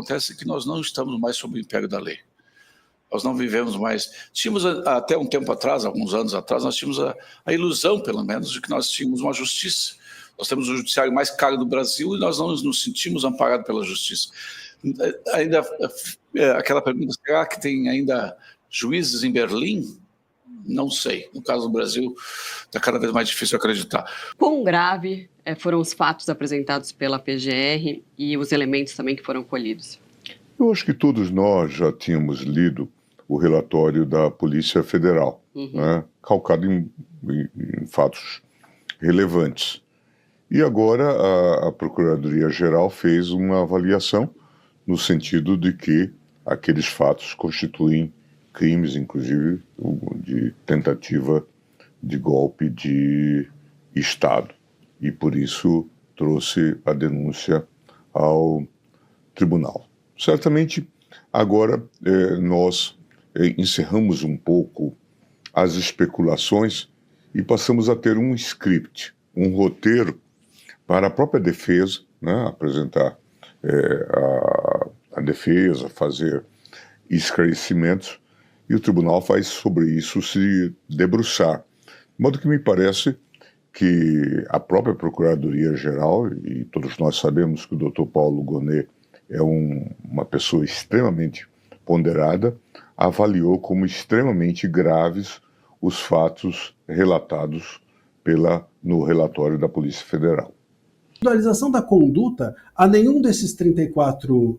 acontece é que nós não estamos mais sob o império da lei. Nós não vivemos mais... Tínhamos até um tempo atrás, alguns anos atrás, nós tínhamos a ilusão, pelo menos, de que nós tínhamos uma justiça. Nós temos o judiciário mais caro do Brasil e nós não nos sentimos amparados pela justiça. Ainda aquela pergunta, será que tem ainda juízes em Berlim? Não sei. No caso do Brasil, está cada vez mais difícil acreditar. Quão grave foram os fatos apresentados pela PGR e os elementos também que foram colhidos? Eu acho que todos nós já tínhamos lido o relatório da Polícia Federal, né, calcado em fatos relevantes. E agora a Procuradoria-Geral fez uma avaliação no sentido de que aqueles fatos constituem crimes, inclusive, de tentativa de golpe de Estado. E, por isso, trouxe a denúncia ao tribunal. Certamente, agora, nós encerramos um pouco as especulações e passamos a ter um script, um roteiro para a própria defesa, né, apresentar a defesa, fazer esclarecimentos, e o tribunal faz sobre isso se debruçar. De modo que me parece que a própria Procuradoria-Geral, e todos nós sabemos que o Dr. Paulo Gonet é uma pessoa extremamente ponderada, avaliou como extremamente graves os fatos relatados no relatório da Polícia Federal. A individualização da conduta a nenhum desses 34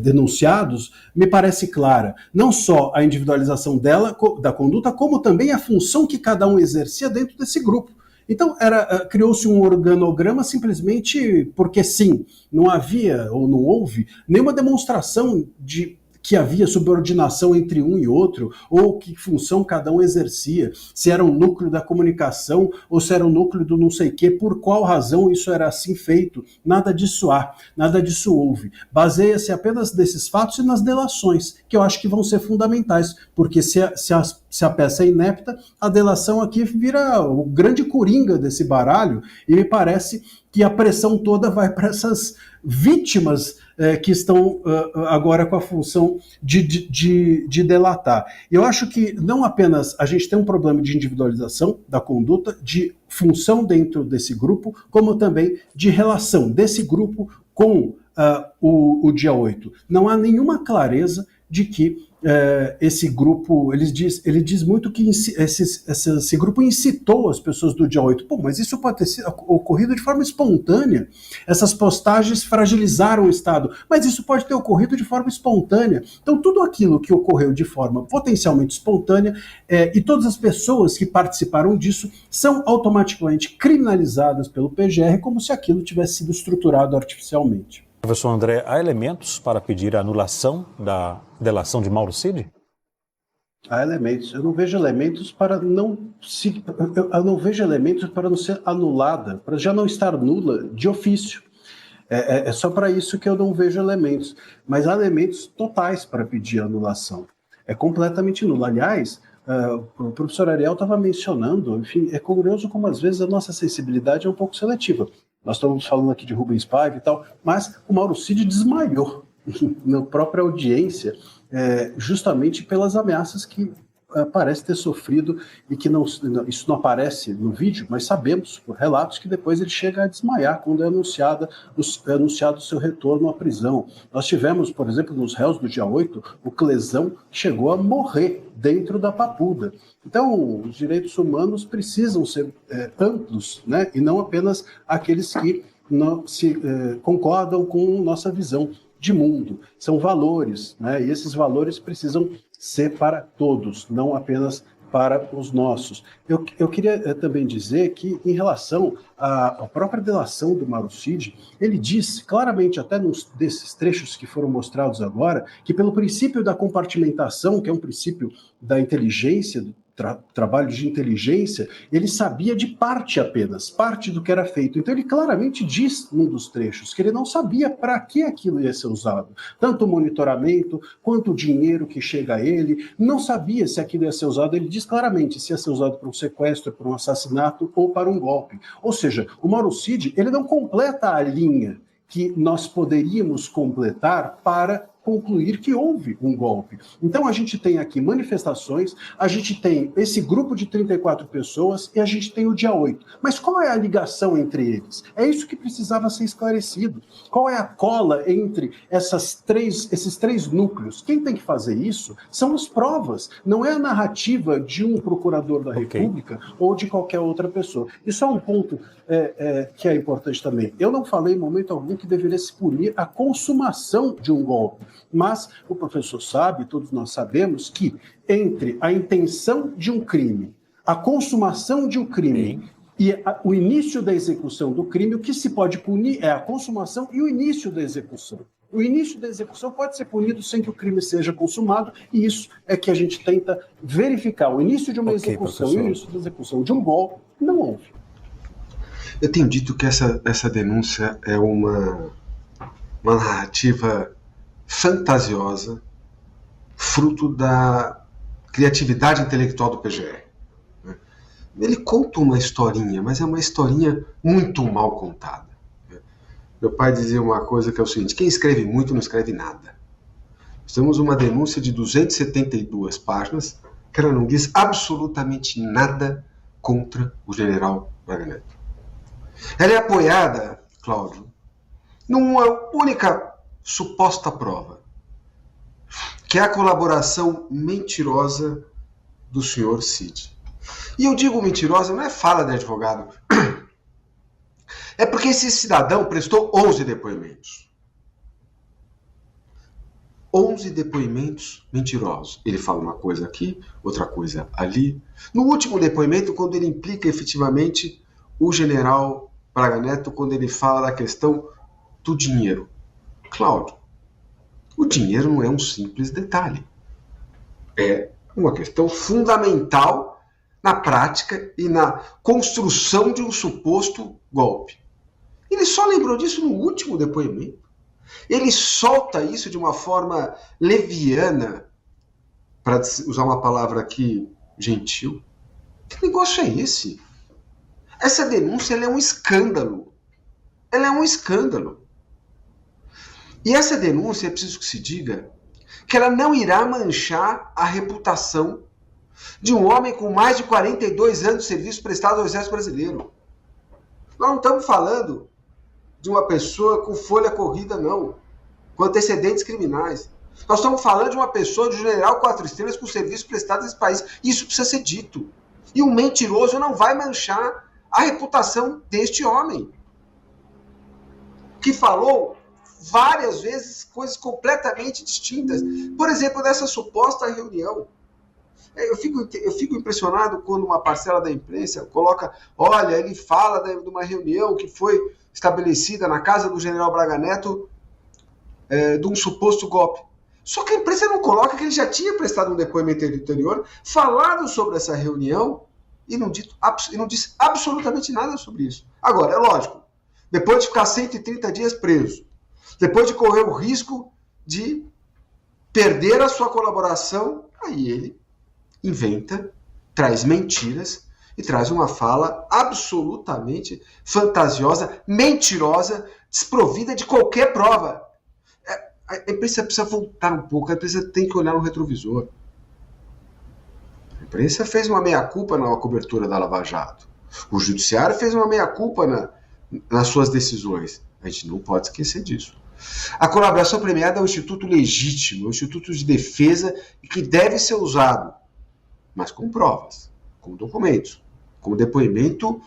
denunciados me parece clara. Não só a individualização da conduta, como também a função que cada um exercia dentro desse grupo. Então, criou-se um organograma simplesmente porque sim, não havia ou não houve nenhuma demonstração de que havia subordinação entre um e outro, ou que função cada um exercia, se era um núcleo da comunicação, ou se era um núcleo do não sei quê, por qual razão isso era assim feito. Nada disso há, nada disso houve. Baseia-se apenas nesses fatos e nas delações, que eu acho que vão ser fundamentais, porque se a peça é inepta, a delação aqui vira o grande coringa desse baralho, e me parece que a pressão toda vai para essas vítimas que estão agora com a função de delatar. Eu acho que não apenas a gente tem um problema de individualização da conduta, de função dentro desse grupo, como também de relação desse grupo com o dia 8. Não há nenhuma clareza de que esse grupo, ele diz muito que esse grupo incitou as pessoas do dia 8. Pô, mas isso pode ter ocorrido de forma espontânea. Essas postagens fragilizaram o Estado, mas isso pode ter ocorrido de forma espontânea. Então, tudo aquilo que ocorreu de forma potencialmente espontânea e todas as pessoas que participaram disso são automaticamente criminalizadas pelo PGR como se aquilo tivesse sido estruturado artificialmente. Professor André, há elementos para pedir a anulação da delação de Mauro Cid? Há elementos. Eu não vejo elementos para não ser anulada, para já não estar nula de ofício. É só para isso que eu não vejo elementos. Mas há elementos totais para pedir a anulação. É completamente nula. Aliás, o professor Ariel estava mencionando, enfim, é curioso como às vezes a nossa sensibilidade é um pouco seletiva. Nós estamos falando aqui de Rubens Paiva e tal, mas o Mauro Cid desmaiou na própria audiência, justamente pelas ameaças que parece ter sofrido e que isso não aparece no vídeo, mas sabemos por relatos que depois ele chega a desmaiar quando é anunciado o seu retorno à prisão. Nós tivemos, por exemplo, nos réus do dia 8, o Clesão chegou a morrer dentro da Papuda. Então, os direitos humanos precisam ser amplos, né? E não apenas aqueles que não concordam com nossa visão de mundo. São valores, né? E esses valores precisam ser para todos, não apenas para os nossos. Eu queria também dizer que, em relação à própria delação do Mauro Cid, ele diz claramente, até desses trechos que foram mostrados agora, que pelo princípio da compartimentação, que é um princípio da inteligência, trabalho de inteligência, ele sabia de parte apenas, parte do que era feito. Então ele claramente diz num dos trechos que ele não sabia para que aquilo ia ser usado. Tanto o monitoramento, quanto o dinheiro que chega a ele, não sabia se aquilo ia ser usado. Ele diz claramente se ia ser usado para um sequestro, para um assassinato ou para um golpe. Ou seja, o Mauro Cid, ele não completa a linha que nós poderíamos completar para concluir que houve um golpe. Então a gente tem aqui manifestações, a gente tem esse grupo de 34 pessoas e a gente tem o dia 8. Mas qual é a ligação entre eles? É isso que precisava ser esclarecido. Qual é a cola entre esses três núcleos? Quem tem que fazer isso são as provas, não é a narrativa de um procurador da República ou de qualquer outra pessoa. Isso é um ponto que é importante também. Eu não falei em momento algum que deveria se punir a consumação de um golpe. Mas o professor sabe, todos nós sabemos, que entre a intenção de um crime, a consumação de um crime e o início da execução do crime, o que se pode punir é a consumação e o início da execução. O início da execução pode ser punido sem que o crime seja consumado, e isso é que a gente tenta verificar. O início de uma execução professor. e o início da execução de um golpe não houve. Eu tenho dito que essa denúncia é uma narrativa fantasiosa, fruto da criatividade intelectual do PGR. Ele conta uma historinha, mas é uma historinha muito mal contada. Meu pai dizia uma coisa que é o seguinte: quem escreve muito não escreve nada. Nós temos uma denúncia de 272 páginas que ela não diz absolutamente nada contra o general Braga Neto. Ela é apoiada, Cláudio, numa única suposta prova, que é a colaboração mentirosa do senhor Cid. E eu digo mentirosa, não é fala de advogado, é porque esse cidadão prestou 11 depoimentos. 11 depoimentos mentirosos. Ele fala uma coisa aqui, outra coisa ali. No último depoimento, quando ele implica efetivamente o general Braga Neto, quando ele fala da questão do dinheiro. Cláudio, o dinheiro não é um simples detalhe. É uma questão fundamental na prática e na construção de um suposto golpe. Ele só lembrou disso no último depoimento. Ele solta isso de uma forma leviana, para usar uma palavra aqui gentil. Que negócio é esse? Essa denúncia ela é um escândalo. Ela é um escândalo. E essa denúncia, é preciso que se diga, que ela não irá manchar a reputação de um homem com mais de 42 anos de serviço prestado ao Exército Brasileiro. Nós não estamos falando de uma pessoa com folha corrida, não, com antecedentes criminais. Nós estamos falando de uma pessoa, de um general 4 estrelas com serviço prestado nesse país. Isso precisa ser dito. E um mentiroso não vai manchar a reputação deste homem, que falou várias vezes coisas completamente distintas. Por exemplo, nessa suposta reunião. Eu fico impressionado quando uma parcela da imprensa coloca, olha, ele fala de uma reunião que foi estabelecida na casa do general Braga Neto de um suposto golpe. Só que a imprensa não coloca que ele já tinha prestado um depoimento anterior, falado sobre essa reunião e não disse absolutamente nada sobre isso. Agora, é lógico, depois de ficar 130 dias preso, depois de correr o risco de perder a sua colaboração, aí ele inventa, traz mentiras e traz uma fala absolutamente fantasiosa, mentirosa, desprovida de qualquer prova. A imprensa precisa voltar um pouco, a imprensa tem que olhar no retrovisor. A imprensa fez uma meia-culpa na cobertura da Lava Jato. O judiciário fez uma meia-culpa nas suas decisões. A gente não pode esquecer disso. A colaboração premiada é um instituto legítimo, um instituto de defesa que deve ser usado, mas com provas, com documentos, com depoimento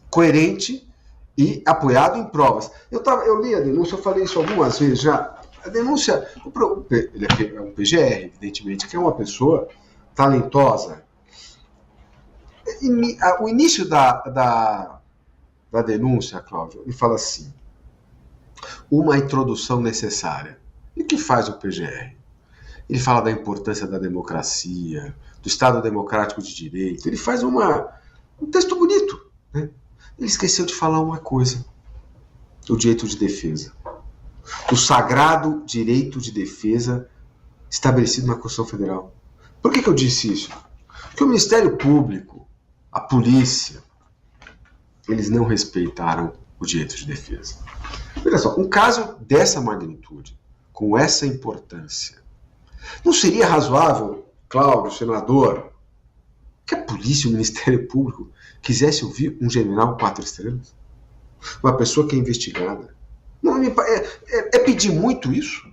coerente e apoiado em provas. Eu li a denúncia, eu falei isso algumas vezes já. A denúncia, ele é um PGR, evidentemente, que é uma pessoa talentosa. O início da denúncia, Cláudio, ele fala assim: uma introdução necessária. E o que faz o PGR? Ele fala da importância da democracia, do Estado Democrático de Direito. Ele faz um texto bonito, né? Ele esqueceu de falar uma coisa: o direito de defesa. O sagrado direito de defesa estabelecido na Constituição Federal. Por que eu disse isso? Porque o Ministério Público, a polícia, eles não respeitaram o direito de defesa. Olha só, um caso dessa magnitude, com essa importância, não seria razoável, Cláudio, senador, que a polícia e o Ministério Público quisesse ouvir um general 4 estrelas? Uma pessoa que é investigada? Não, é pedir muito isso?